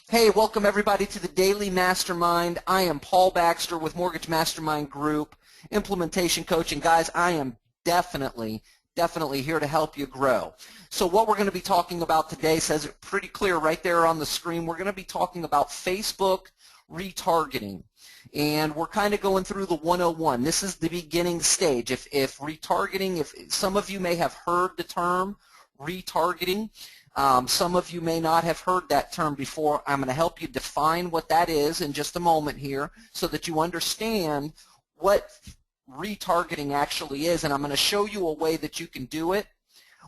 Hey, welcome everybody to the Daily Mastermind. I am Paul Baxter with Mortgage Mastermind Group, implementation coach, and guys, I am definitely here to help you grow. So what we're going to be talking about today says it pretty clear right there on the screen. We're going to be talking about Facebook retargeting. And we're kind of going through the 101. This is the beginning stage. If retargeting, if some of you may have heard the term retargeting, some of you may not have heard that term before. I'm going to help you define what that is in just a moment here so that you understand what retargeting actually is, and I'm going to show you a way that you can do it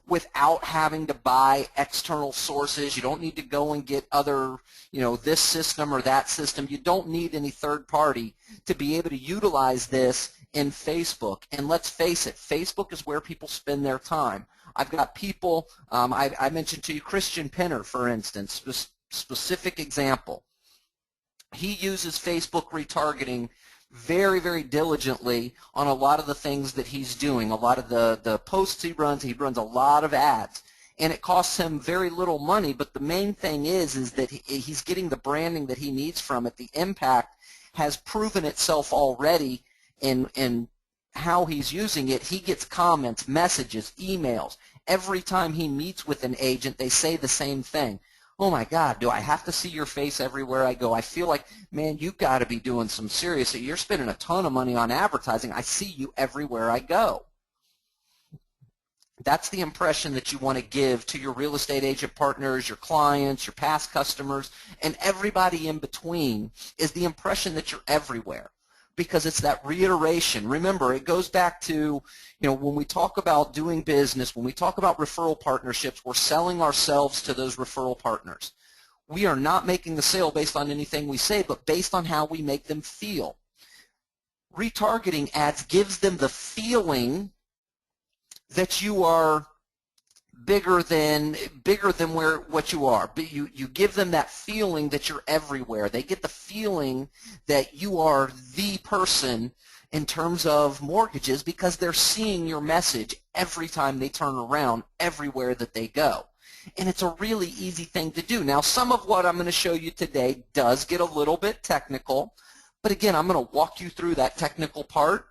without having to buy external sources. You don't need to go and get other, this system or that system. You don't need any third party to be able to utilize this in Facebook. And let's face it, Facebook is where people spend their time. I've got people, I mentioned to you Christian Penner, for instance, specific example. He uses Facebook retargeting very, very diligently on a lot of the things that he's doing, a lot of the posts he runs a lot of ads. And it costs him very little money, but the main thing is that he's getting the branding that he needs from it. The impact has proven itself already in how he's using it. He gets comments, messages, emails. Every time he meets with an agent, they say the same thing. Oh my God, do I have to see your face everywhere I go? I feel like, man, you've got to be doing some serious, you're spending a ton of money on advertising. I see you everywhere I go. That's the impression that you want to give to your real estate agent partners, your clients, your past customers, and everybody in between, is the impression that you're everywhere. Because it's that reiteration. Remember, it goes back to, when we talk about doing business, when we talk about referral partnerships, we're selling ourselves to those referral partners. We are not making the sale based on anything we say, but based on how we make them feel. Retargeting ads gives them the feeling that you are bigger than what you are. But you give them that feeling that you're everywhere. They get the feeling that you are the person in terms of mortgages because they're seeing your message every time they turn around, everywhere that they go. And it's a really easy thing to do. Now, some of what I'm going to show you today does get a little bit technical, but again, I'm going to walk you through that technical part.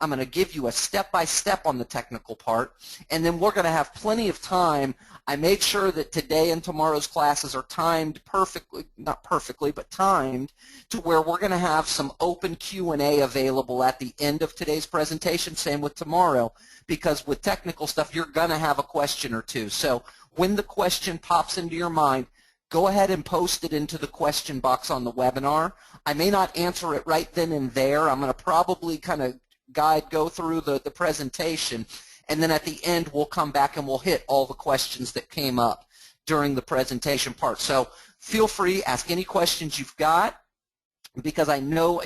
I'm going to give you a step-by-step on the technical part, and then we're going to have plenty of time. I made sure that today and tomorrow's classes are timed perfectly, not perfectly, but timed to where we're going to have some open Q&A available at the end of today's presentation, same with tomorrow, because with technical stuff, you're going to have a question or two. So when the question pops into your mind, go ahead and post it into the question box on the webinar. I may not answer it right then and there. I'm going to probably kind of go through the presentation, and then at the end we'll come back and we'll hit all the questions that came up during the presentation part. So feel free, ask any questions you've got, because I know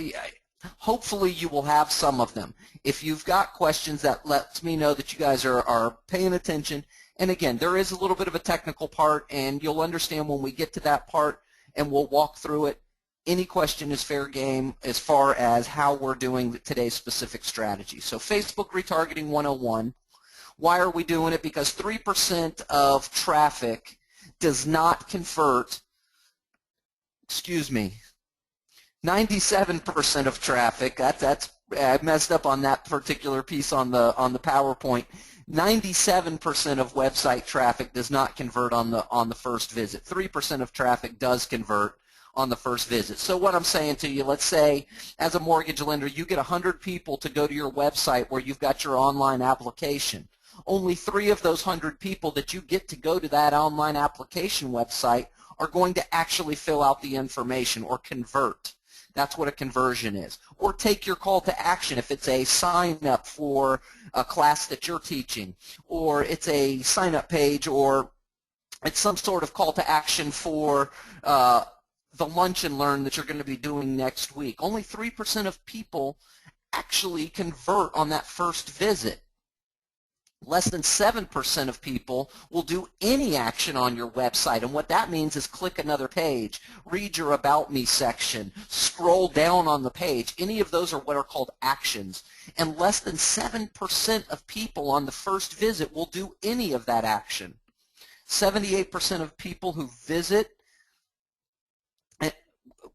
hopefully you will have some of them. If you've got questions, that lets me know that you guys are paying attention. And again, there is a little bit of a technical part, and you'll understand when we get to that part, and we'll walk through it. Any question is fair game as far as how we're doing today's specific strategy. So Facebook retargeting 101. Why are we doing it? Because 3% of traffic does not convert, 97% of traffic, I messed up on that particular piece on the PowerPoint. 97% of website traffic does not convert on the first visit. 3% of traffic does convert on the first visit. So what I'm saying to you, let's say as a mortgage lender, you get 100 people to go to your website where you've got your online application. Only 3 of those 100 people that you get to go to that online application website are going to actually fill out the information or convert. That's what a conversion is. Or take your call to action if it's a sign up for a class that you're teaching, or it's a sign up page, or it's some sort of call to action for the lunch and learn that you're going to be doing next week. Only 3% of people actually convert on that first visit. Less than 7% of people will do any action on your website, and what that means is click another page, read your About Me section, scroll down on the page. Any of those are what are called actions, and less than 7% of people on the first visit will do any of that action. 78% of people who visit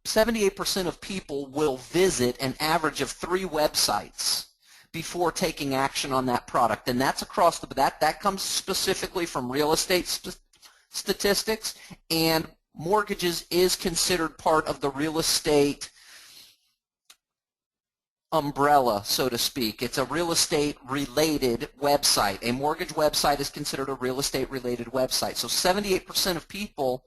78% of people will visit an average of 3 websites before taking action on that product, and that's across the that comes specifically from real estate statistics, and mortgages is considered part of the real estate umbrella, so to speak. It's a real estate related website. A mortgage website is considered a real estate related website. So 78% of people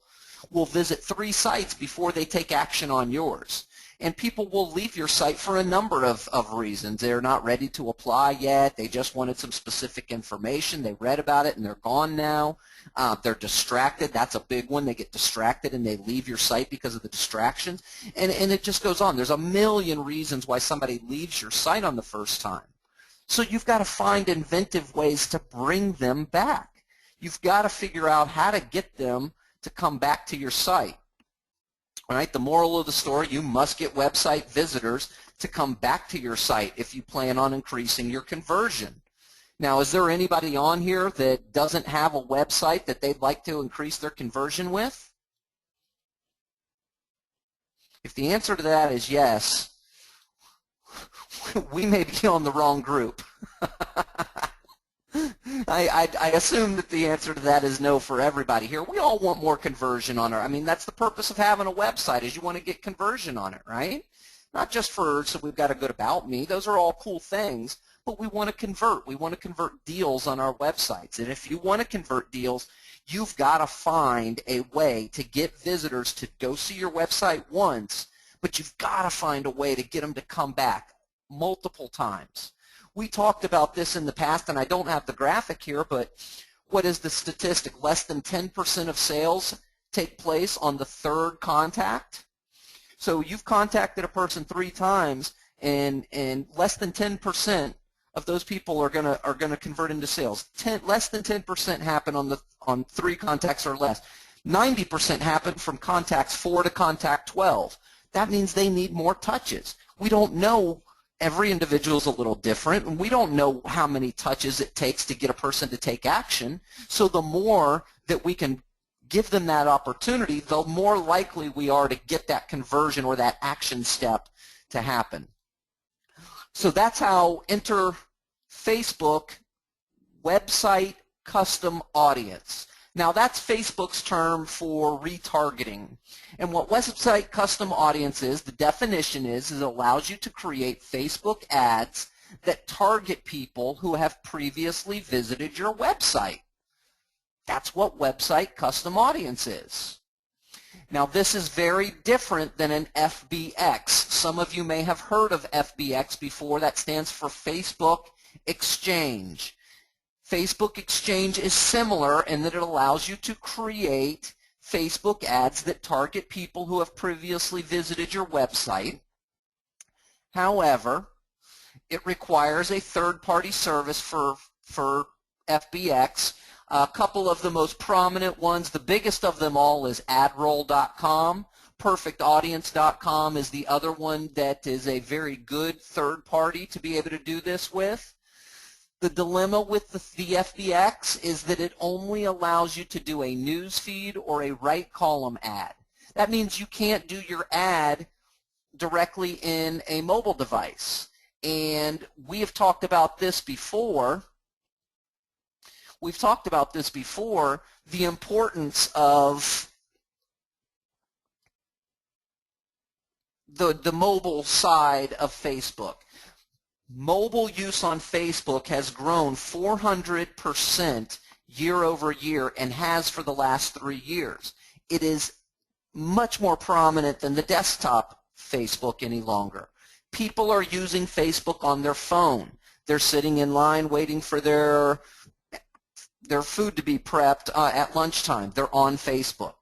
will visit 3 sites before they take action on yours. And people will leave your site for a number of reasons. They're not ready to apply yet. They just wanted some specific information. They read about it and they're gone now. They're distracted. That's a big one. They get distracted and they leave your site because of the distractions. And it just goes on. There's a million reasons why somebody leaves your site on the first time. So you've got to find inventive ways to bring them back. You've got to figure out how to get them to come back to your site. All right, the moral of the story, you must get website visitors to come back to your site if you plan on increasing your conversion. Now, is there anybody on here that doesn't have a website that they'd like to increase their conversion with? If the answer to that is yes, we may be on the wrong group. I assume that the answer to that is no for everybody here. We all want more conversion on our, I mean, that's the purpose of having a website, is you want to get conversion on it, right? Not just so we've got a good about me. Those are all cool things, but we want to convert. We want to convert deals on our websites. And if you want to convert deals, you've got to find a way to get visitors to go see your website once, but you've got to find a way to get them to come back multiple times. We talked about this in the past, and I don't have the graphic here, but what is the statistic? Less than 10% of sales take place on the 3rd contact. So you've contacted a person 3 times, and less than 10% of those people are gonna convert into sales. Less than 10% happen on 3 contacts or less. 90% happen from contacts 4 to contact 12. That means they need more touches. We don't know. Every individual is a little different, and we don't know how many touches it takes to get a person to take action. So the more that we can give them that opportunity, the more likely we are to get that conversion or that action step to happen. So that's how enter Facebook website custom audience. Now that's Facebook's term for retargeting. And what website custom audience is, the definition is it allows you to create Facebook ads that target people who have previously visited your website. That's what website custom audience is. Now this is very different than an FBX. Some of you may have heard of FBX before. That stands for Facebook Exchange. Facebook Exchange is similar in that it allows you to create Facebook ads that target people who have previously visited your website. However, it requires a third-party service for FBX. A couple of the most prominent ones, the biggest of them all is adroll.com. Perfectaudience.com is the other one that is a very good third party to be able to do this with. The dilemma with the FBX is that it only allows you to do a news feed or a right column ad. That means you can't do your ad directly in a mobile device. And we have talked about this before. We've talked about this before, the importance of the mobile side of Facebook. Mobile use on Facebook has grown 400% year over year and has for the last 3 years. It is much more prominent than the desktop Facebook any longer. People are using Facebook on their phone. They're sitting in line waiting for their food to be prepped at lunchtime. They're on Facebook.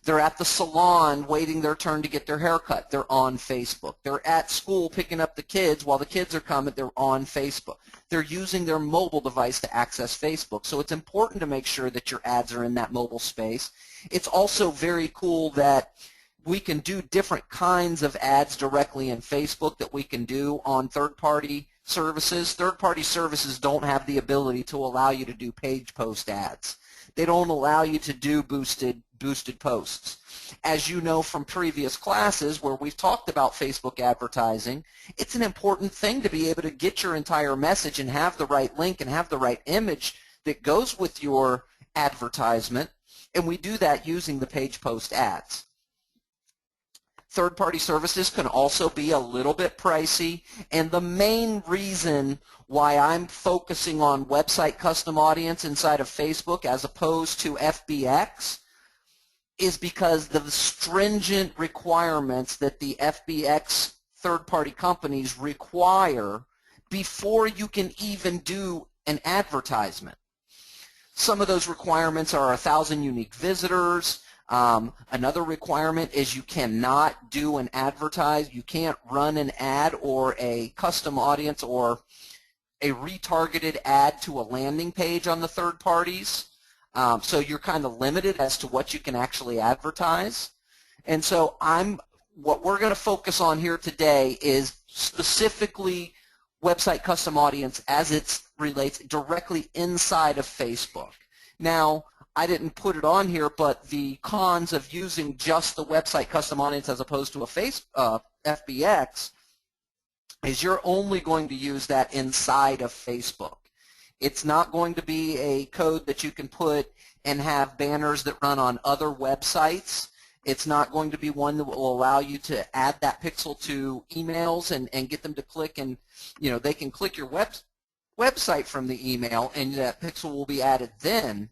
They're at the salon waiting their turn to get their hair cut. They're on Facebook. They're at school picking up the kids while the kids are coming. They're on Facebook. They're using their mobile device to access Facebook. So it's important to make sure that your ads are in that mobile space. It's also very cool that we can do different kinds of ads directly in Facebook that we can do on third-party services. Third-party services don't have the ability to allow you to do page post ads. They don't allow you to do boosted boosted posts. As you know from previous classes where we've talked about Facebook advertising, it's an important thing to be able to get your entire message and have the right link and have the right image that goes with your advertisement, and we do that using the page post ads. Third-party services can also be a little bit pricey, and the main reason why I'm focusing on website custom audience inside of Facebook as opposed to FBX is because the stringent requirements that the FBX third-party companies require before you can even do an advertisement. Some of those requirements are 1,000 unique visitors. Another requirement is you cannot do an you can't run an ad or a custom audience or a retargeted ad to a landing page on the third parties. So you're kind of limited as to what you can actually advertise. And so what we're going to focus on here today is specifically website custom audience as it relates directly inside of Facebook. Now, I didn't put it on here, but the cons of using just the website custom audience as opposed to a FBX is you're only going to use that inside of Facebook. It's not going to be a code that you can put and have banners that run on other websites. It's not going to be one that will allow you to add that pixel to emails and get them to click, and they can click your website from the email and that pixel will be added then.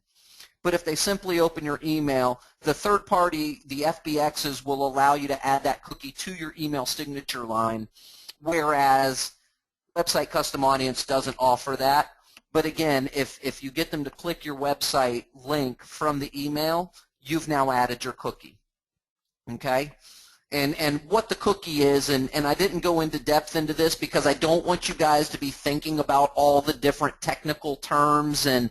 But if they simply open your email, the third party, the FBXs, will allow you to add that cookie to your email signature line, whereas website custom audience doesn't offer that. But again, if you get them to click your website link from the email, you've now added your cookie. Okay? And what the cookie is, and I didn't go into depth into this because I don't want you guys to be thinking about all the different technical terms and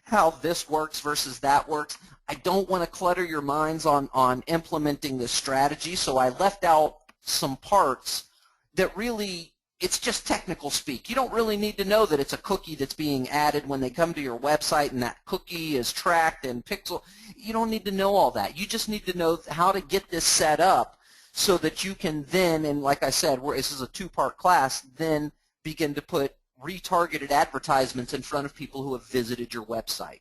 how this works versus that works. I don't want to clutter your minds on implementing this strategy, so I left out some parts that really, it's just technical speak. You don't really need to know that it's a cookie that's being added when they come to your website and that cookie is tracked and pixel. You don't need to know all that. You just need to know how to get this set up so that you can then, and like I said, this is a two-part class, then begin to put retargeted advertisements in front of people who have visited your website.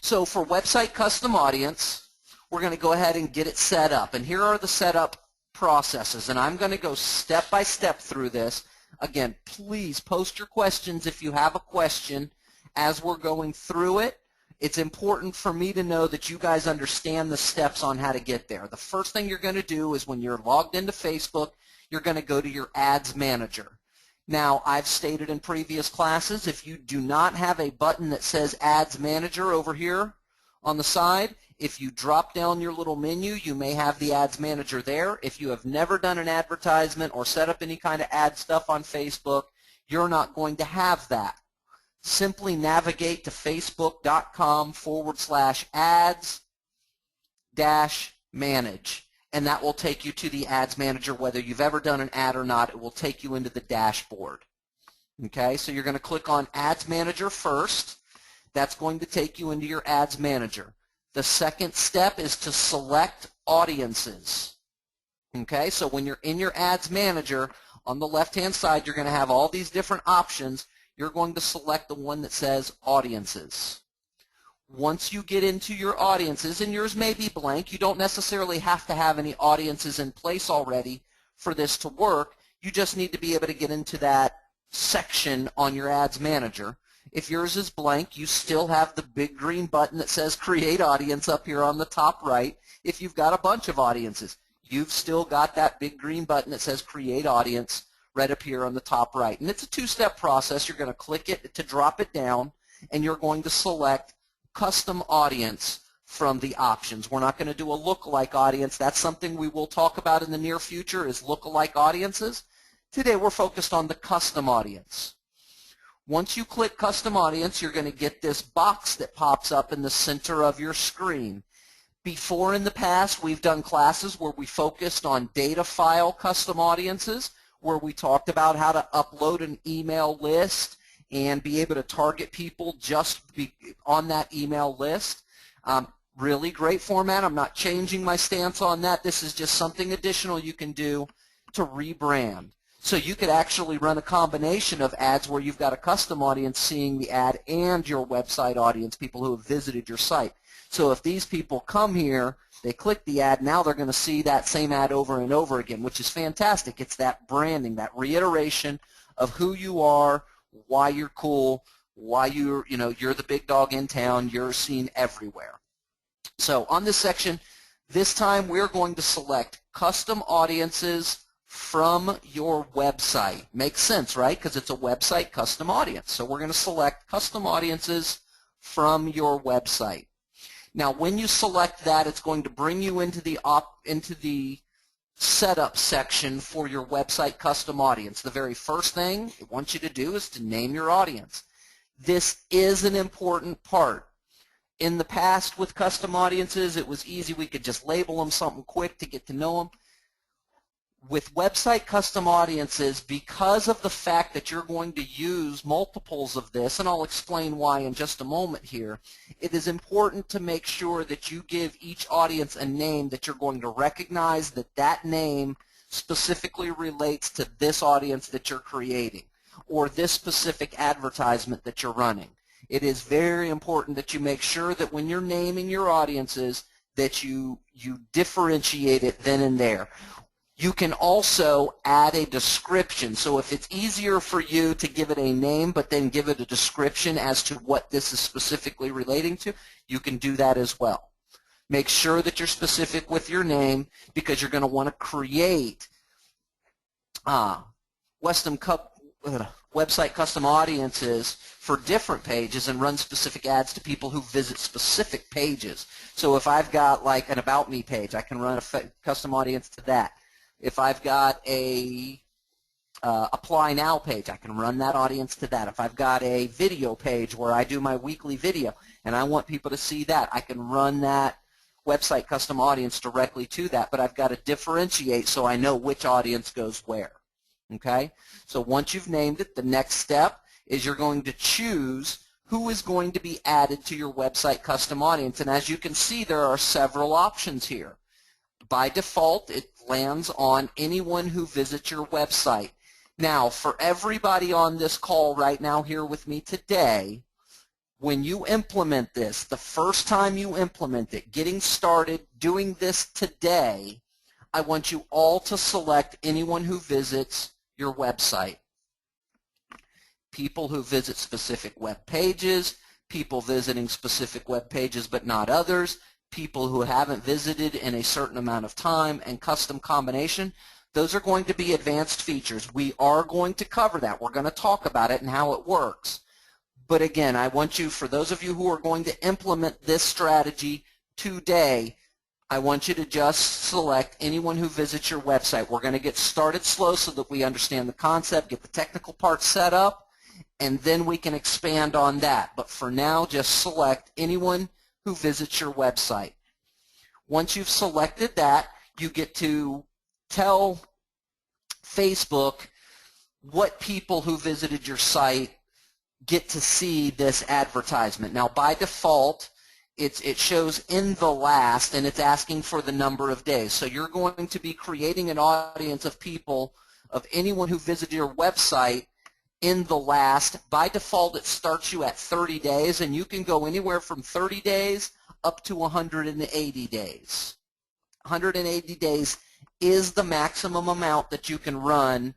So for website custom audience, we're going to go ahead and get it set up. And here are the setup processes. And I'm going to go step by step through this. Again, please post your questions if you have a question as we're going through it. It's important for me to know that you guys understand the steps on how to get there. The first thing you're going to do is when you're logged into Facebook, you're going to go to your Ads Manager. Now, I've stated in previous classes, if you do not have a button that says Ads Manager over here on the side, if you drop down your little menu, you may have the Ads Manager there. If you have never done an advertisement or set up any kind of ad stuff on Facebook, you're not going to have that. Simply navigate to facebook.com/ads-manage. And that will take you to the Ads Manager. Whether you've ever done an ad or not, it will take you into the dashboard. Okay, so you're going to click on Ads Manager first. That's going to take you into your Ads Manager. The second step is to select audiences. Okay, so when you're in your Ads Manager, on the left-hand side, you're going to have all these different options. You're going to select the one that says Audiences. Once you get into your audiences, and yours may be blank, you don't necessarily have to have any audiences in place already for this to work. You just need to be able to get into that section on your Ads Manager. If yours is blank, you still have the big green button that says Create Audience up here on the top right. If you've got a bunch of audiences, you've still got that big green button that says Create Audience right up here on the top right. And it's a two-step process. You're going to click it to drop it down, and you're going to select Custom Audience from the options. We're not going to do a lookalike audience. That's something we will talk about in the near future, is lookalike audiences. Today we're focused on the custom audience. Once you click Custom Audience, you're going to get this box that pops up in the center of your screen. Before in the past, we've done classes where we focused on data file custom audiences, where we talked about how to upload an email list and be able to target people just on that email list. Really great format. I'm not changing my stance on that. This is just something additional you can do to rebrand. So you could actually run a combination of ads where you've got a custom audience seeing the ad and your website audience, people who have visited your site. So if these people come here, they click the ad, now they're going to see that same ad over and over again, which is fantastic. It's that branding, that reiteration of who you are, why you're cool, why you're the big dog in town, you're seen everywhere. So on this section, this time we're going to select custom audiences from your website. Makes sense, right? Because it's a website custom audience. So we're going to select custom audiences from your website. Now, when you select that, it's going to bring you into the setup section for your website custom audience. The very first thing it wants you to do is to name your audience. This is an important part. In the past with custom audiences, it was easy. We could just label them something quick to get to know them. With website custom audiences, because of the fact that you're going to use multiples of this, and I'll explain why in just a moment here, it is important to make sure that you give each audience a name that you're going to recognize, that that name specifically relates to this audience that you're creating or this specific advertisement that you're running. It is very important that you make sure that when you're naming your audiences that you differentiate it then and there. You can also add a description. So if it's easier for you to give it a name but then give it a description as to what this is specifically relating to, you can do that as well. Make sure that you're specific with your name because you're going to want to create website custom audiences for different pages and run specific ads to people who visit specific pages. So if I've got like an About Me page, I can run a custom audience to that. If I've got a Apply Now page, I can run that audience to that. If I've got a video page where I do my weekly video and I want people to see that, I can run that website custom audience directly to that, but I've got to differentiate so I know which audience goes where. Okay? So once you've named it, the next step is you're going to choose who is going to be added to your website custom audience. And as you can see, there are several options here. By default, it lands on anyone who visits your website. Now, for everybody on this call right now here with me today, when you implement this, the first time you implement it, getting started doing this today, I want you all to select anyone who visits your website. People who visit specific web pages, people visiting specific web pages but not others, people who haven't visited in a certain amount of time, and custom combination. Those are going to be advanced features. We are going to cover that. We're going to talk about it and how it works. But again, I want you, for those of you who are going to implement this strategy today, I want you to just select anyone who visits your website. We're going to get started slow so that we understand the concept, get the technical part set up, and then we can expand on that. But for now, just select anyone who visits your website. Once you've selected that, you get to tell Facebook what people who visited your site get to see this advertisement. Now, by default, it shows in the last, and it's asking for the number of days. So you're going to be creating an audience of people, of anyone who visited your website in the last. By default, it starts you at 30 days, and you can go anywhere from 30 days up to 180 days. 180 days is the maximum amount that you can run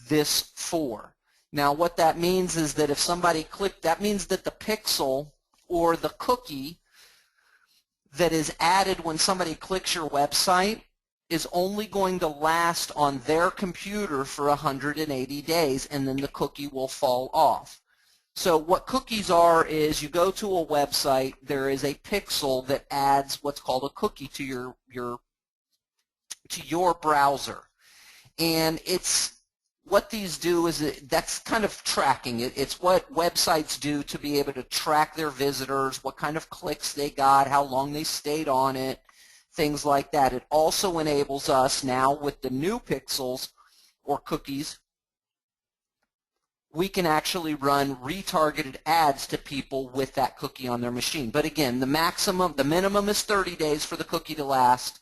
this for. Now, what that means is that if somebody clicked, that means that the pixel or the cookie that is added when somebody clicks your website is only going to last on their computer for 180 days, and then the cookie will fall off. So what cookies are is you go to a website, there is a pixel that adds what's called a cookie to your browser. And it's what these do is that's kind of tracking it. It's what websites do to be able to track their visitors, what kind of clicks they got, how long they stayed on it, things like that. It also enables us now with the new pixels or cookies we can actually run retargeted ads to people with that cookie on their machine. But again, the minimum is 30 days for the cookie to last.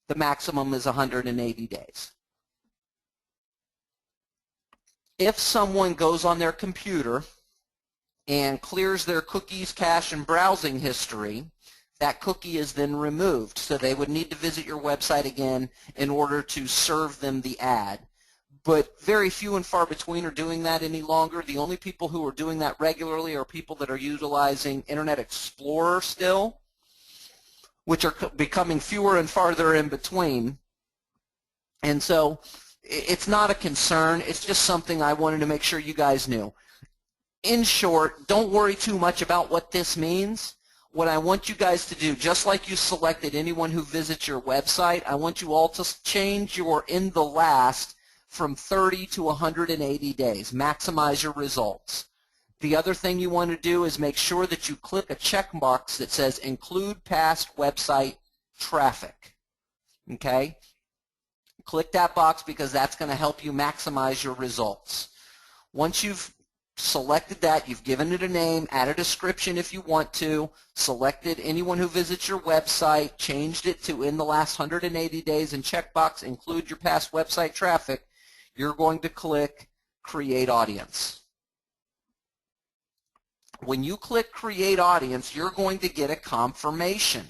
The maximum is 180 days. If someone goes on their computer and clears their cookies, cache, and browsing history, that cookie is then removed. So they would need to visit your website again in order to serve them the ad. But very few and far between are doing that any longer. The only people who are doing that regularly are people that are utilizing Internet Explorer still, which are becoming fewer and farther in between. And so it's not a concern. It's just something I wanted to make sure you guys knew. In short, don't worry too much about what this means. What I want you guys to do, just like you selected anyone who visits your website, I want you all to change your in the last from 30 to 180 days. Maximize your results. The other thing you want to do is make sure that you click a checkbox that says include past website traffic. Okay? Click that box because that's going to help you maximize your results. Once you've selected that, you've given it a name, add a description if you want to, selected anyone who visits your website, changed it to in the last 180 days, and checkbox include your past website traffic, you're going to click Create Audience. When you click Create Audience, you're going to get a confirmation.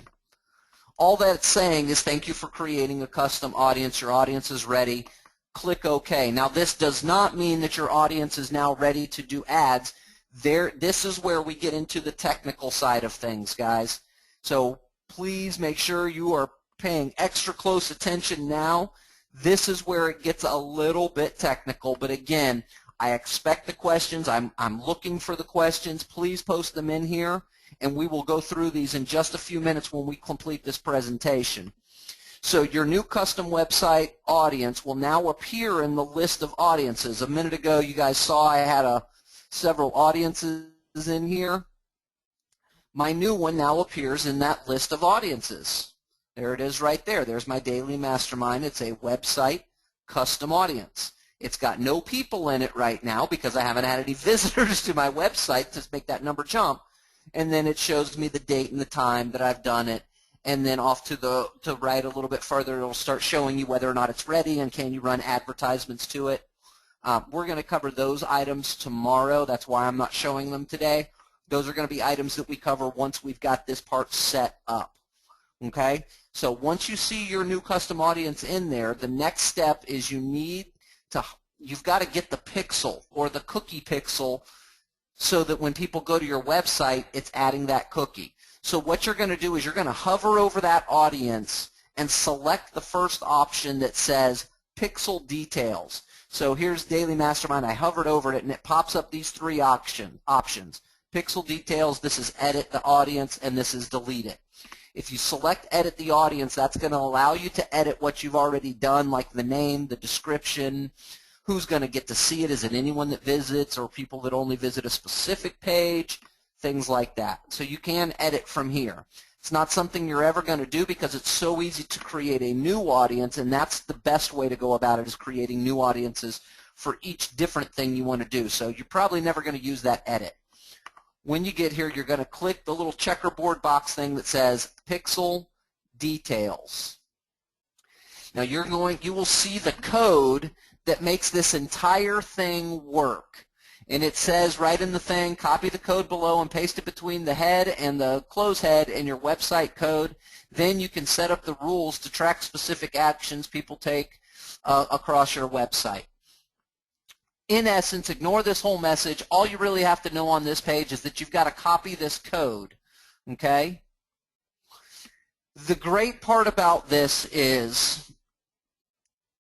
All that's saying is thank you for creating a custom audience. Your audience is ready. Click OK. Now, this does not mean that your audience is now ready to do ads. This is where we get into the technical side of things, guys. So please make sure you are paying extra close attention now. This is where it gets a little bit technical, but again, I expect the questions. I'm looking for the questions. Please post them in here, and we will go through these in just a few minutes when we complete this presentation. So your new custom website audience will now appear in the list of audiences. A minute ago, you guys saw I had several audiences in here. My new one now appears in that list of audiences. There it is right there. There's my daily mastermind. It's a website custom audience. It's got no people in it right now because I haven't had any visitors to my website to make that number jump. And then it shows me the date and the time that I've done it. And then off to the right a little bit further, it'll start showing you whether or not it's ready and can you run advertisements to it. We're going to cover those items tomorrow. That's why I'm not showing them today. Those are going to be items that we cover once we've got this part set up. Okay? So once you see your new custom audience in there, the next step is you've got to get the pixel or the cookie pixel so that when people go to your website, it's adding that cookie. So what you're going to do is you're going to hover over that audience and select the first option that says Pixel Details. So here's Daily Mastermind. I hovered over it, and it pops up these three options. Pixel Details, this is Edit the Audience, and this is Delete it. If you select Edit the Audience, that's going to allow you to edit what you've already done, like the name, the description, who's going to get to see it. Is it anyone that visits or people that only visit a specific page? Things like that. So you can edit from here. It's not something you're ever going to do because it's so easy to create a new audience, and that's the best way to go about it, is creating new audiences for each different thing you want to do. So you're probably never going to use that edit. When you get here, you're going to click the little checkerboard box thing that says Pixel Details. Now you will see the code that makes this entire thing work. And it says right in the thing, copy the code below and paste it between the head and the close head in your website code. Then you can set up the rules to track specific actions people take across your website. In essence, ignore this whole message. All you really have to know on this page is that you've got to copy this code. Okay? The great part about this is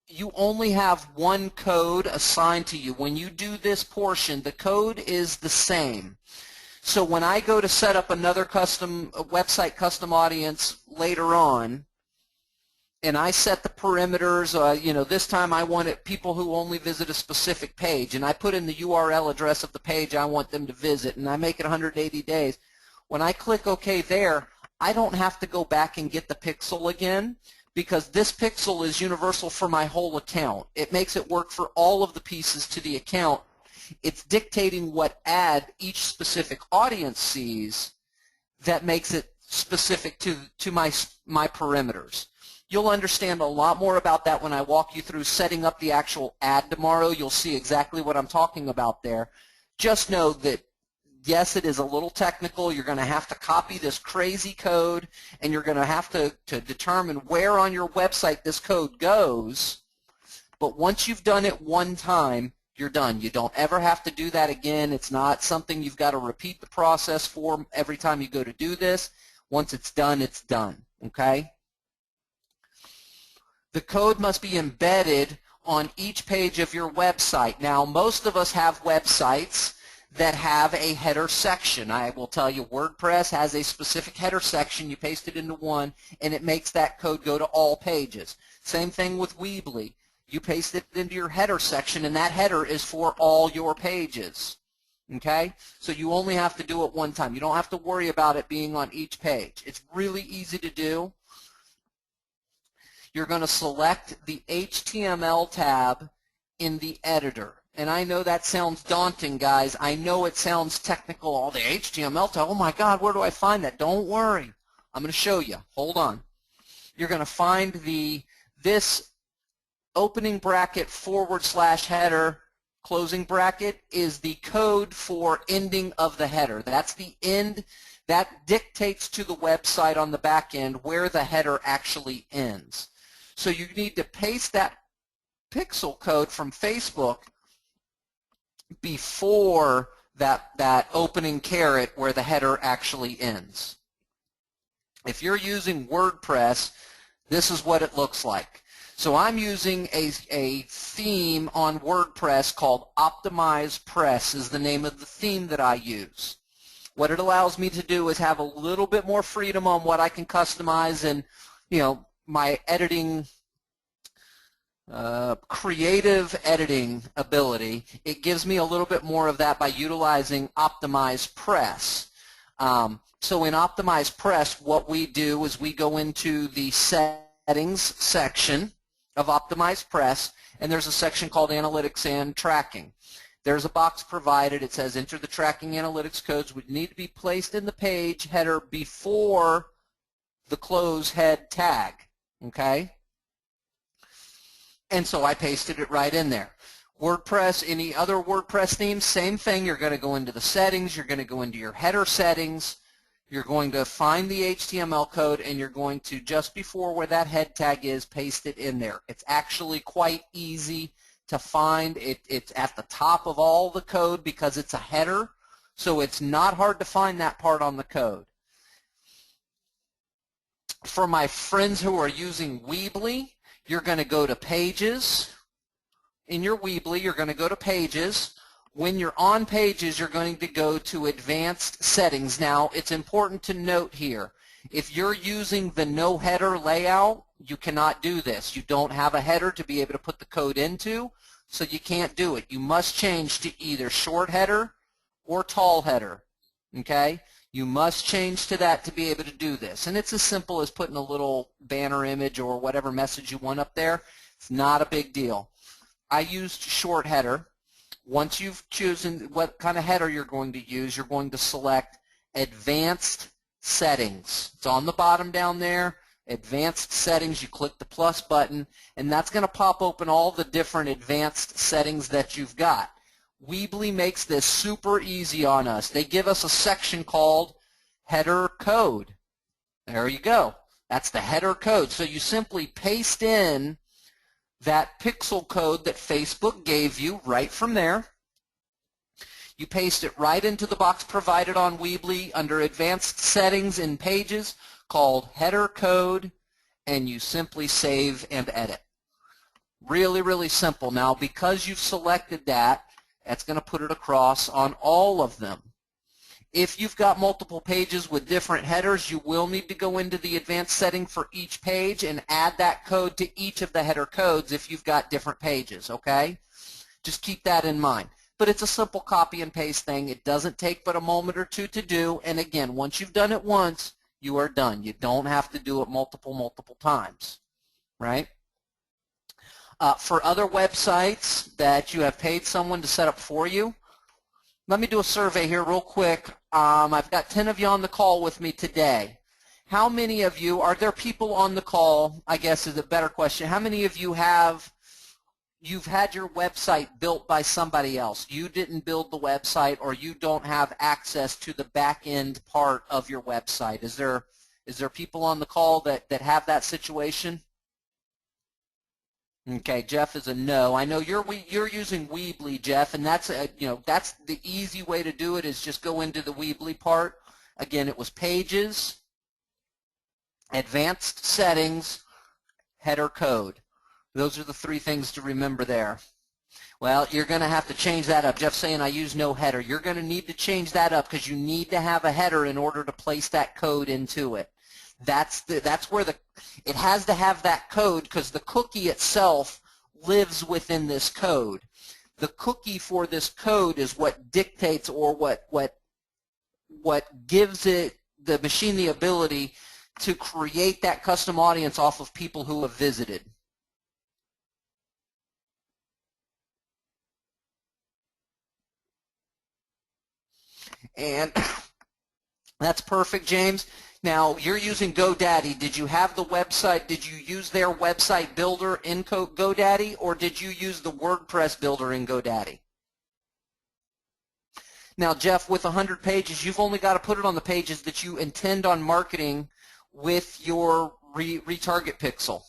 you only have one code assigned to you. When you do this portion, the code is the same. So when I go to set up another website custom audience later on, and I set the parameters, this time I want people who only visit a specific page, and I put in the URL address of the page I want them to visit, and I make it 180 days. When I click OK there, I don't have to go back and get the pixel again, because this pixel is universal for my whole account. It makes it work for all of the pieces to the account, It's dictating what ad each specific audience sees that makes it specific to my parameters. You'll understand a lot more about that when I walk you through setting up the actual ad tomorrow. You'll see exactly what I'm talking about there. Just know that, yes, it is a little technical. You're going to have to copy this crazy code, and you're going to have to determine where on your website this code goes. But once you've done it one time, you're done. You don't ever have to do that again. It's not something you've got to repeat the process for every time you go to do this. Once it's done, okay? The code must be embedded on each page of your website. Now, most of us have websites that have a header section. I will tell you, WordPress has a specific header section. You paste it into one, and it makes that code go to all pages. Same thing with Weebly. You paste it into your header section, and that header is for all your pages. Okay? So you only have to do it one time. You don't have to worry about it being on each page. It's really easy to do. You're going to select the HTML tab in the editor. And I know that sounds daunting, guys. I know it sounds technical, all the HTML tab. Oh my God, where do I find that? Don't worry. I'm going to show you. Hold on. You're going to find this opening bracket / header closing bracket is the code for ending of the header. That's the end. That dictates to the website on the back end where the header actually ends. So you need to paste that pixel code from Facebook before that opening caret where the header actually ends. If you're using WordPress, this is what it looks like. So I'm using a theme on WordPress called Optimize Press is the name of the theme that I use. What it allows me to do is have a little bit more freedom on what I can customize and, you know, my editing, creative editing ability. It gives me a little bit more of that by utilizing Optimize Press. So in Optimize Press, what we do is we go into the settings section of Optimize Press, and there's a section called Analytics and Tracking. There's a box provided. It says enter the tracking analytics codes which need to be placed in the page header before the close head tag. Okay? And so I pasted it right in there. WordPress, any other WordPress themes, same thing. You're going to go into the settings. You're going to go into your header settings. You're going to find the HTML code, and you're going to, just before where that head tag is, paste it in there. It's actually quite easy to find. It's at the top of all the code because it's a header, so it's not hard to find that part on the code. For my friends who are using Weebly, you're going to go to Pages. In your Weebly, you're going to go to Pages. When you're on Pages, you're going to go to Advanced Settings. Now, it's important to note here, if you're using the no header layout, you cannot do this. You don't have a header to be able to put the code into, so you can't do it. You must change to either short header or tall header. Okay? You must change to that to be able to do this. And it's as simple as putting a little banner image or whatever message you want up there. It's not a big deal. I used short header. Once you've chosen what kind of header you're going to use, you're going to select Advanced Settings. It's on the bottom down there. Advanced Settings. You click the plus button, and that's going to pop open all the different advanced settings that you've got. Weebly makes this super easy on us. They give us a section called Header Code. There you go. That's the header code. So you simply paste in that pixel code that Facebook gave you right from there. You paste it right into the box provided on Weebly under Advanced Settings in Pages called Header Code, and you simply save and edit. Really, really simple. Now, because you've selected that, that's going to put it across on all of them. If you've got multiple pages with different headers, you will need to go into the advanced setting for each page and add that code to each of the header codes if you've got different pages, okay? Just keep that in mind. But it's a simple copy and paste thing. It doesn't take but a moment or two to do, and again, once you've done it once, you are done. You don't have to do it multiple times, right? For other websites that you have paid someone to set up for you, let me do a survey here real quick. I've got 10 of you on the call with me today. How many of you, are there people on the call, I guess is a better question, how many of you you've had your website built by somebody else? You didn't build the website, or you don't have access to the back end part of your website? Is there people on the call that have that situation? Okay, Jeff is a no. I know you're using Weebly, Jeff, and that's that's the easy way to do it, is just go into the Weebly part. Again, it was pages, advanced settings, header code. Those are the three things to remember there. Well, you're going to have to change that up. Jeff's saying I use no header. You're going to need to change that up, because you need to have a header in order to place that code into it. That's where it has to have that code, because the cookie itself lives within this code. The cookie for this code is what dictates, or what gives it, the machine, the ability to create that custom audience off of people who have visited. And that's perfect, James. Now, you're using GoDaddy. Did you have the website? Did you use their website builder in GoDaddy, or did you use the WordPress builder in GoDaddy? Now, Jeff, with 100 pages, you've only got to put it on the pages that you intend on marketing with your retarget pixel.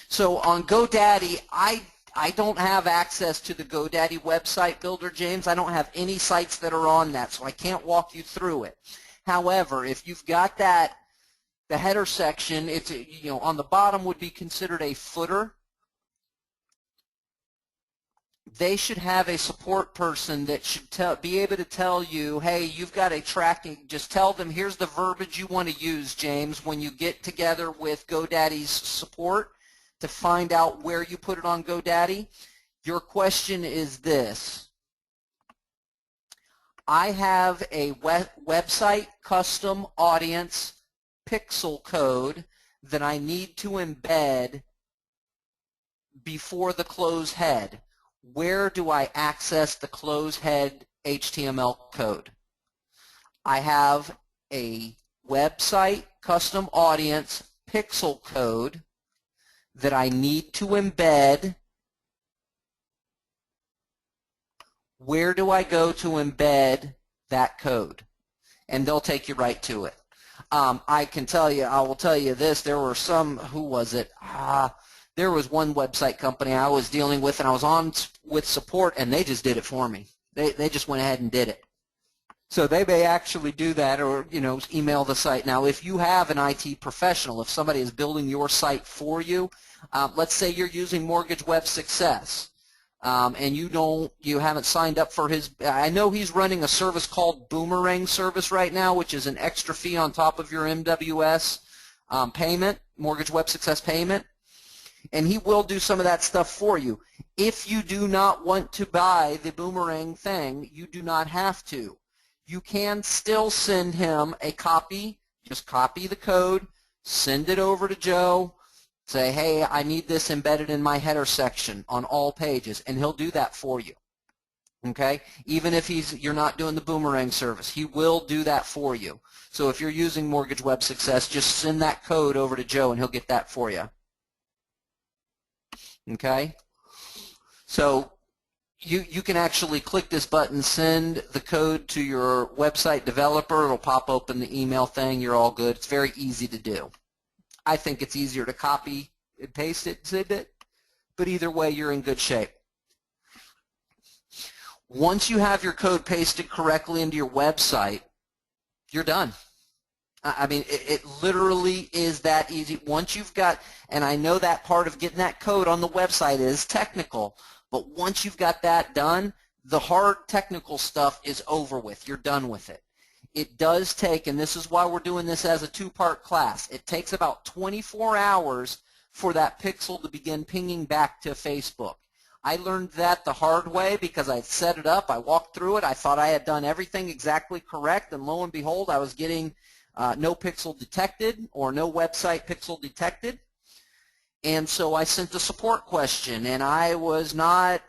So on GoDaddy, I don't have access to the GoDaddy website builder, James. I don't have any sites that are on that, so I can't walk you through it. However, if you've got the header section, it's on the bottom would be considered a footer. They should have a support person that should be able to tell you, hey, you've got a tracking. Just tell them, here's the verbiage you want to use, James, when you get together with GoDaddy's support to find out where you put it on GoDaddy. Your question is this: I have a website custom audience pixel code that I need to embed before the close head. Where do I access the close head HTML code? I have a website custom audience pixel code that I need to embed. Where do I go to embed that code? And they'll take you right to it. I will tell you this, there were some, who was it? There was one website company I was dealing with, and I was on with support, and they just did it for me. They just went ahead and did it. So they may actually do that, or email the site. Now, if you have an IT professional, if somebody is building your site for you, let's say you're using Mortgage Web Success, and you haven't signed up for his. I know he's running a service called Boomerang Service right now, which is an extra fee on top of your MWS payment, Mortgage Web Success payment. And he will do some of that stuff for you. If you do not want to buy the Boomerang thing, you do not have to. You can still send him a copy. Just copy the code, send it over to Joe, say, hey, I need this embedded in my header section on all pages, and he'll do that for you. Okay? Even if you're not doing the Boomerang service, he will do that for you. So if you're using Mortgage Web Success, just send that code over to Joe, and he'll get that for you. Okay? So you can actually click this button, send the code to your website developer. It'll pop open the email thing. You're all good. It's very easy to do. I think it's easier to copy and paste it and send it, but either way, you're in good shape. Once you have your code pasted correctly into your website, you're done. I mean, it literally is that easy. Once you've got, and I know that part of getting that code on the website is technical, but once you've got that done, the hard technical stuff is over with. You're done with it. It does take, and this is why we're doing this as a two-part class, it takes about 24 hours for that pixel to begin pinging back to Facebook. I learned that the hard way because I set it up, I walked through it, I thought I had done everything exactly correct, and lo and behold, I was getting no pixel detected or no website pixel detected. And so I sent a support question, and I was nice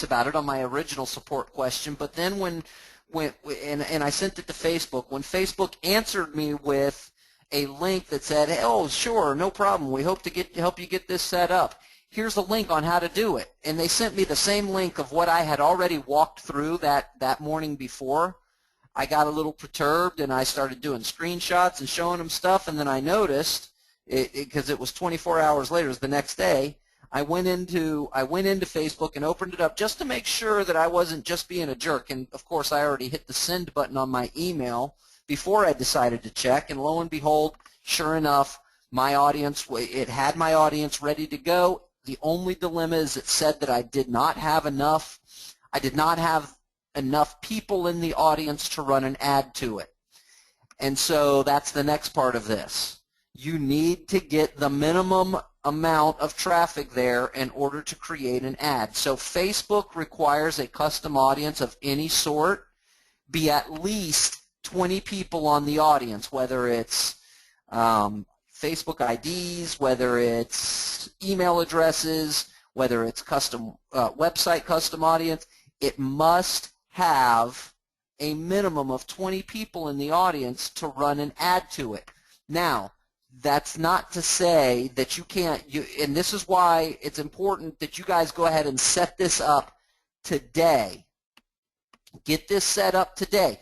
about it on my original support question, but then and I sent it to Facebook. When Facebook answered me with a link that said, "Oh, sure, no problem. We hope to help you get this set up. Here's a link on how to do it." And they sent me the same link of what I had already walked through that morning before. I got a little perturbed, and I started doing screenshots and showing them stuff, and then I noticed, because it was 24 hours later, it was the next day, I went into Facebook and opened it up just to make sure that I wasn't just being a jerk. And, of course, I already hit the send button on my email before I decided to check, and lo and behold, sure enough, it had my audience ready to go. The only dilemma is it said that I did not have enough people in the audience to run an ad to it. And so that's the next part of this. You need to get the minimum amount of traffic there in order to create an ad. So Facebook requires a custom audience of any sort be at least 20 people on the audience, whether it's Facebook IDs, whether it's email addresses, whether it's custom website custom audience. It must have a minimum of 20 people in the audience to run an ad to it. Now, that's not to say that you can't, and this is why it's important that you guys go ahead and set this up today. Get this set up today.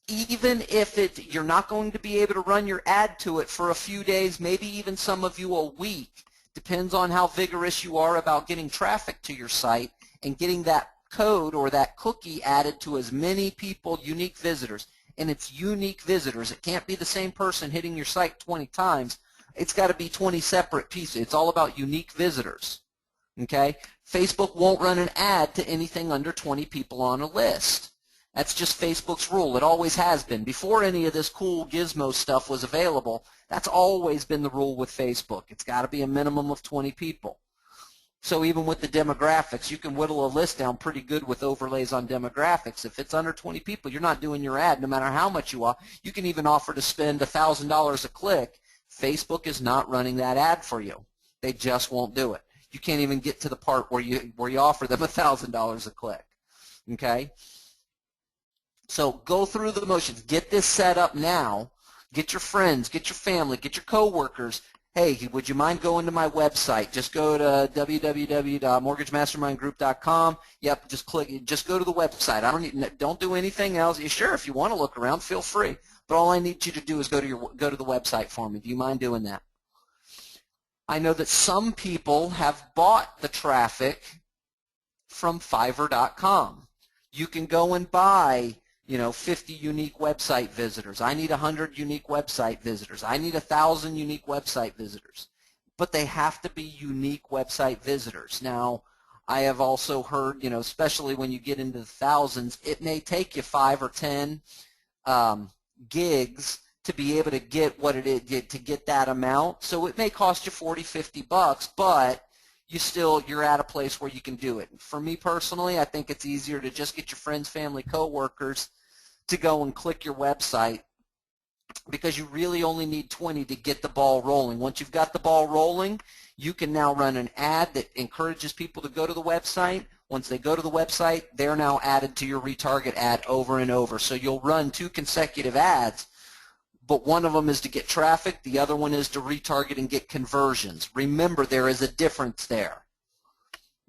Even if you're not going to be able to run your ad to it for a few days, maybe even some of you a week, depends on how vigorous you are about getting traffic to your site and getting that code or that cookie added to as many people, unique visitors. And it's unique visitors. It can't be the same person hitting your site 20 times. It's got to be 20 separate pieces. It's all about unique visitors. Okay? Facebook won't run an ad to anything under 20 people on a list. That's just Facebook's rule. It always has been. Before any of this cool gizmo stuff was available, that's always been the rule with Facebook. It's got to be a minimum of 20 people. So even with the demographics, you can whittle a list down pretty good with overlays on demographics. If it's under 20 people, you're not doing your ad no matter how much you are. You can even offer to spend $1,000 a click. Facebook is not running that ad for you. They just won't do it. You can't even get to the part where you offer them $1,000 a click. Okay? So go through the motions. Get this set up now. Get your friends, get your family, get your coworkers. Hey, would you mind going to my website? Just go to www.mortgagemastermindgroup.com. Yep, just go to the website. Don't do anything else. Sure, if you want to look around, feel free. But all I need you to do is go to the website for me. Do you mind doing that? I know that some people have bought the traffic from Fiverr.com. You can go and buy 50 unique website visitors. I need 100 unique website visitors. I need 1,000 unique website visitors. But they have to be unique website visitors. Now, I have also heard, especially when you get into the thousands, it may take you 5 or 10 gigs to be able to get what it is, to get that amount. So it may cost you $40, $50, but you're at a place where you can do it. For me personally, I think it's easier to just get your friends, family, coworkers to go and click your website, because you really only need 20 to get the ball rolling. Once you've got the ball rolling, you can now run an ad that encourages people to go to the website. Once they go to the website, they're now added to your retarget ad over and over. So you'll run 2 consecutive ads, but one of them is to get traffic, the other one is to retarget and get conversions. Remember, there is a difference there.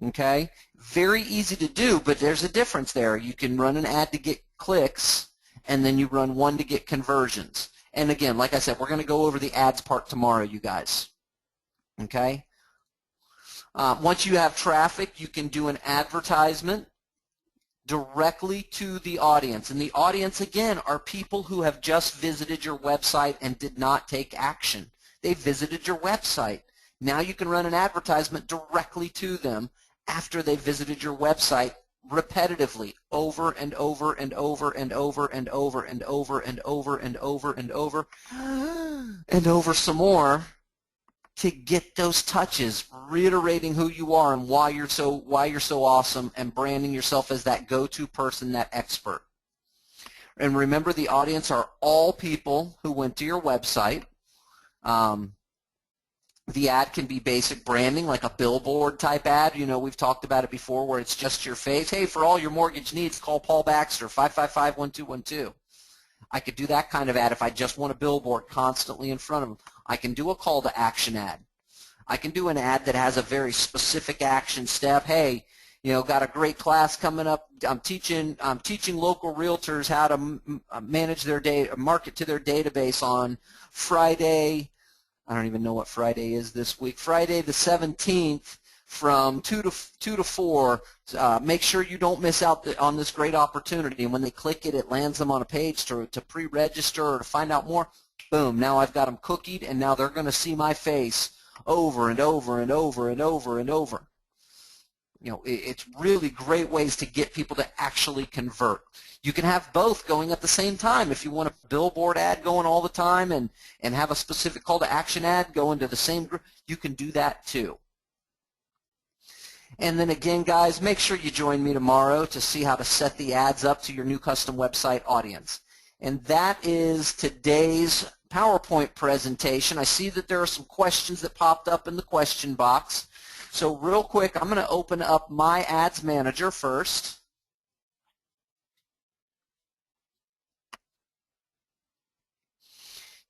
Okay? Very easy to do, but there's a difference there. You can run an ad to get clicks, and then you run one to get conversions. And again, like I said, we're going to go over the ads part tomorrow, you guys. Okay? Once you have traffic, you can do an advertisement directly to the audience. And the audience, again, are people who have just visited your website and did not take action. They visited your website. Now you can run an advertisement directly to them after they visited your website repetitively over and over and over and over and over and over and over and over and over and over some more, to get those touches, reiterating who you are and why you're so awesome, and branding yourself as that go-to person, that expert. And remember, the audience are all people who went to your website. The ad can be basic branding, like a billboard type ad. You know, we've talked about it before, where it's just your face. Hey, for all your mortgage needs, call Paul Baxter, 555-1212. I could do that kind of ad if I just want a billboard constantly in front of them. I can do a call to action ad. I can do an ad that has a very specific action step. Hey, you know, got a great class coming up. I'm teaching local realtors how to manage their market to their database on Friday. I don't even know what Friday is this week. Friday the 17th from 2 to 4. Make sure you don't miss out on this great opportunity. And when they click it, it lands them on a page to pre-register or to find out more. Boom, now I've got them cookied, and now they're going to see my face over and over and over and over and over. You know, it's really great ways to get people to actually convert. You can have both going at the same time. If you want a billboard ad going all the time and have a specific call to action ad going to the same group, you can do that too. And then again, guys, make sure you join me tomorrow to see how to set the ads up to your new custom website audience. And that is today's PowerPoint presentation. I see that there are some questions that popped up in the question box. So real quick, I'm going to open up my Ads Manager first.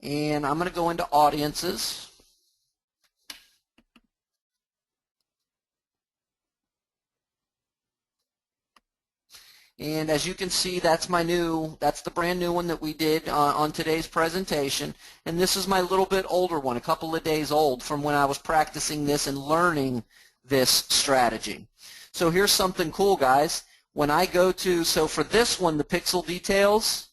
And I'm going to go into Audiences. And as you can see, that's the brand new one that we did on today's presentation. And this is my little bit older one, a couple of days old from when I was practicing this and learning this strategy. So here's something cool, guys. When I go to, so for this one, the pixel details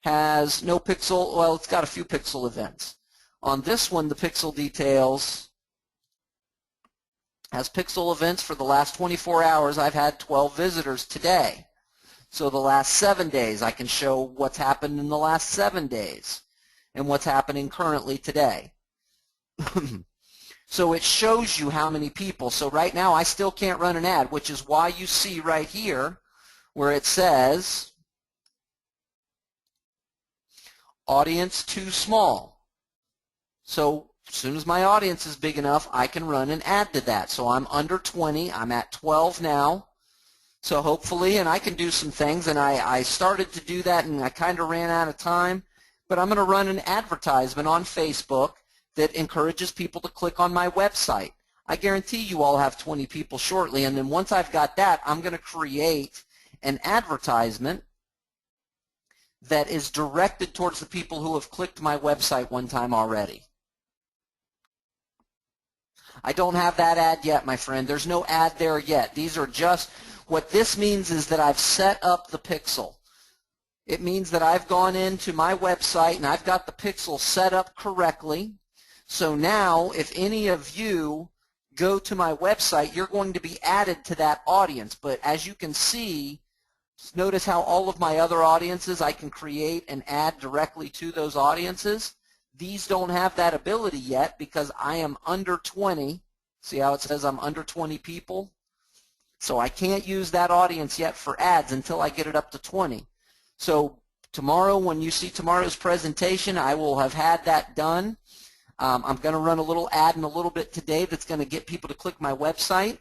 has no pixel, well, it's got a few pixel events. On this one, the pixel details has pixel events for the last 24 hours. I've had 12 visitors today. So the last 7 days, I can show what's happened in the last 7 days and what's happening currently today. So it shows you how many people. So right now, I still can't run an ad, which is why you see right here where it says audience too small. So as soon as my audience is big enough, I can run an ad to that. So I'm under 20. I'm at 12 now. So hopefully, and I can do some things, and I started to do that, and I kind of ran out of time, but I'm going to run an advertisement on Facebook that encourages people to click on my website. I guarantee you all have 20 people shortly, and then once I've got that, I'm going to create an advertisement that is directed towards the people who have clicked my website one time already. I don't have that ad yet, my friend. There's no ad there yet. These are just, what this means is that I've set up the pixel. It means that I've gone into my website and I've got the pixel set up correctly. So now if any of you go to my website, you're going to be added to that audience. But as you can see, notice how all of my other audiences, I can create and add directly to those audiences. These don't have that ability yet because I am under 20. See how it says I'm under 20 people? So I can't use that audience yet for ads until I get it up to 20. So tomorrow, when you see tomorrow's presentation, I will have had that done. I'm going to run a little ad in a little bit today that's going to get people to click my website.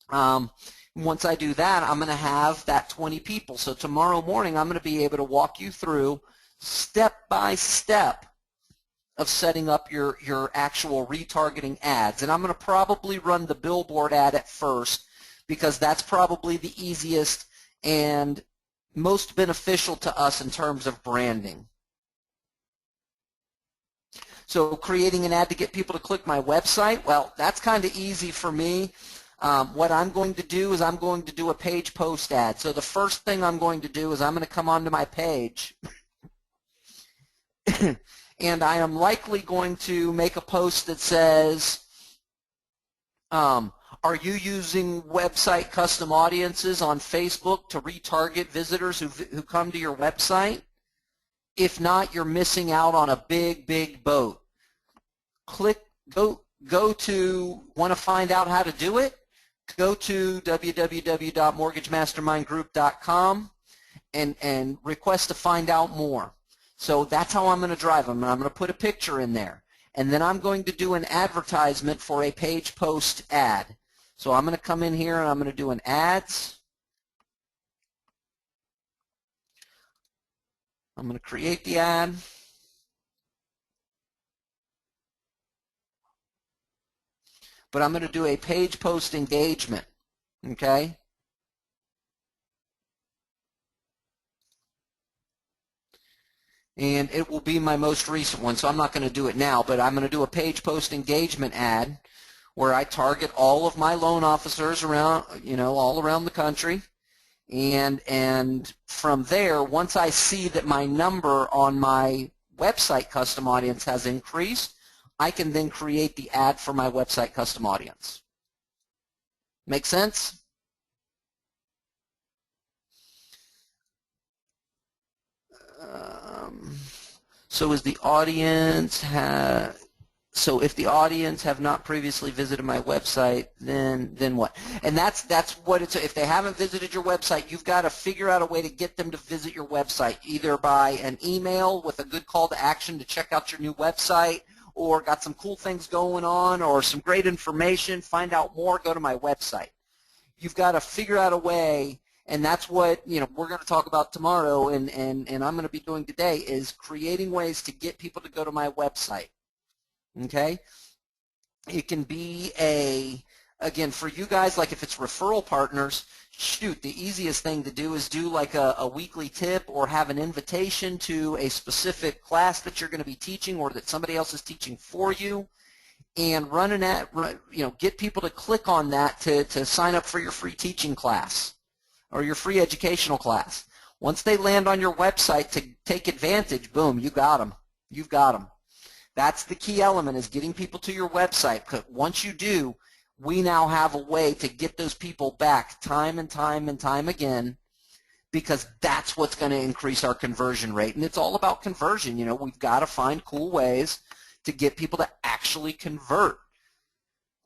Once I do that, I'm going to have that 20 people. So tomorrow morning, I'm going to be able to walk you through step by step of setting up your actual retargeting ads. And I'm going to probably run the billboard ad at first because that's probably the easiest and most beneficial to us in terms of branding. So creating an ad to get people to click my website, well, that's kind of easy for me. What I'm going to do is I'm going to do a page post ad. So the first thing I'm going to do is I'm going to come onto my page and I am likely going to make a post that says, are you using website custom audiences on Facebook to retarget visitors who come to your website? If not, you're missing out on a big, big boat. Go to, want to find out how to do it? Go to www.mortgagemastermindgroup.com and request to find out more. So that's how I'm going to drive them. And I'm going to put a picture in there. and then I'm going to do an advertisement for a page post ad. So I'm going to come in here and I'm going to do an ads. I'm going to create the ad. But I'm going to do a page post engagement, okay? And it will be my most recent one, so I'm not going to do it now, but I'm going to do a page post engagement ad where I target all of my loan officers around, all around the country. And from there, once I see that my number on my website custom audience has increased, I can then create the ad for my website custom audience. Make sense? So is the audience so if the audience have not previously visited my website, then what? And that's what it's. If they haven't visited your website, you've got to figure out a way to get them to visit your website, either by an email with a good call to action to check out your new website, or got some cool things going on, or some great information, find out more, go to my website. You've got to figure out a way, and that's what we're going to talk about tomorrow, and I'm going to be doing today, is creating ways to get people to go to my website. Okay? It can be again, for you guys, like if it's referral partners, shoot, the easiest thing to do is do like a weekly tip or have an invitation to a specific class that you're going to be teaching or that somebody else is teaching for you, and run an ad, get people to click on that to sign up for your free teaching class or your free educational class. Once they land on your website to take advantage, boom, you got them. You've got them. That's the key element, is getting people to your website. Because once you do, we now have a way to get those people back time and time and time again, because that's what's going to increase our conversion rate. And it's all about conversion. We've got to find cool ways to get people to actually convert.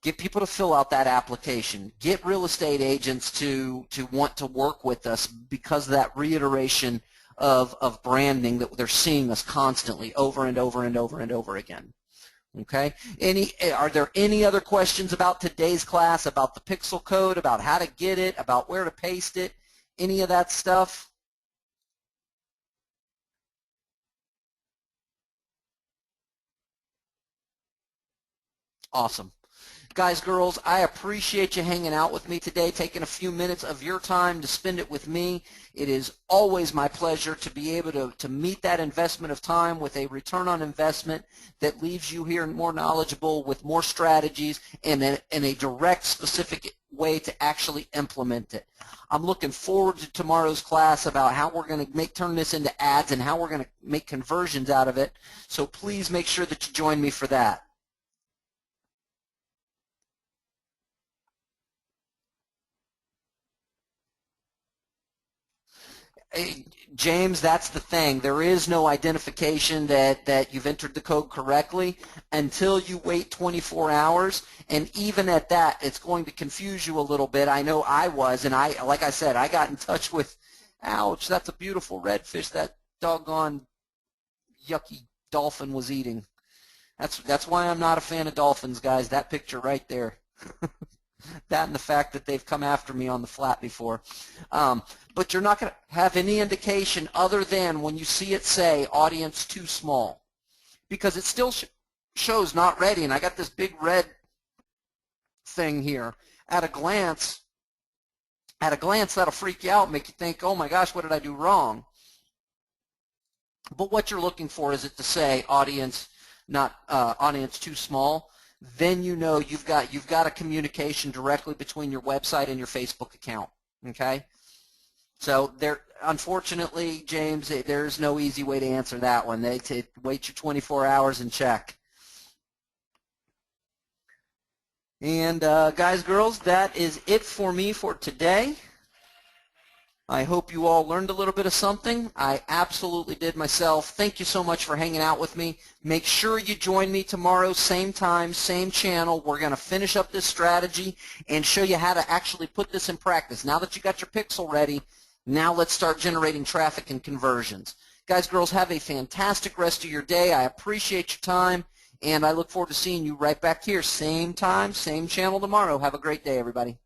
Get people to fill out that application. Get real estate agents to want to work with us because of that reiteration of branding that they're seeing us constantly over and over and over and over again. Okay? Are there any other questions about today's class, about the pixel code, about how to get it, about where to paste it, any of that stuff? Awesome. Guys, girls, I appreciate you hanging out with me today, taking a few minutes of your time to spend it with me. It is always my pleasure to be able to meet that investment of time with a return on investment that leaves you here more knowledgeable with more strategies and in a direct, specific way to actually implement it. I'm looking forward to tomorrow's class about how we're going to turn this into ads and how we're going to make conversions out of it. So please make sure that you join me for that. James, that's the thing. There is no identification that you've entered the code correctly until you wait 24 hours. And even at that, it's going to confuse you a little bit. I know I was, and like I said, I got in touch with, ouch, that's a beautiful redfish that doggone yucky dolphin was eating. That's why I'm not a fan of dolphins, guys. That picture right there. That and the fact that they've come after me on the flat before. But you're not going to have any indication other than when you see it say audience too small, because it still shows not ready, and I got this big red thing here. At a glance, that'll freak you out and make you think, oh my gosh, what did I do wrong? But what you're looking for is it to say audience, not audience too small. Then you know you've got a communication directly between your website and your Facebook account. Okay? So unfortunately, James, there's no easy way to answer that one. Wait your 24 hours and check. And guys, girls, that is it for me for today. I hope you all learned a little bit of something. I absolutely did myself. Thank you so much for hanging out with me. Make sure you join me tomorrow, same time, same channel. We're going to finish up this strategy and show you how to actually put this in practice. Now that you got your pixel ready, now let's start generating traffic and conversions. Guys, girls, have a fantastic rest of your day. I appreciate your time. And I look forward to seeing you right back here, same time, same channel tomorrow. Have a great day, everybody.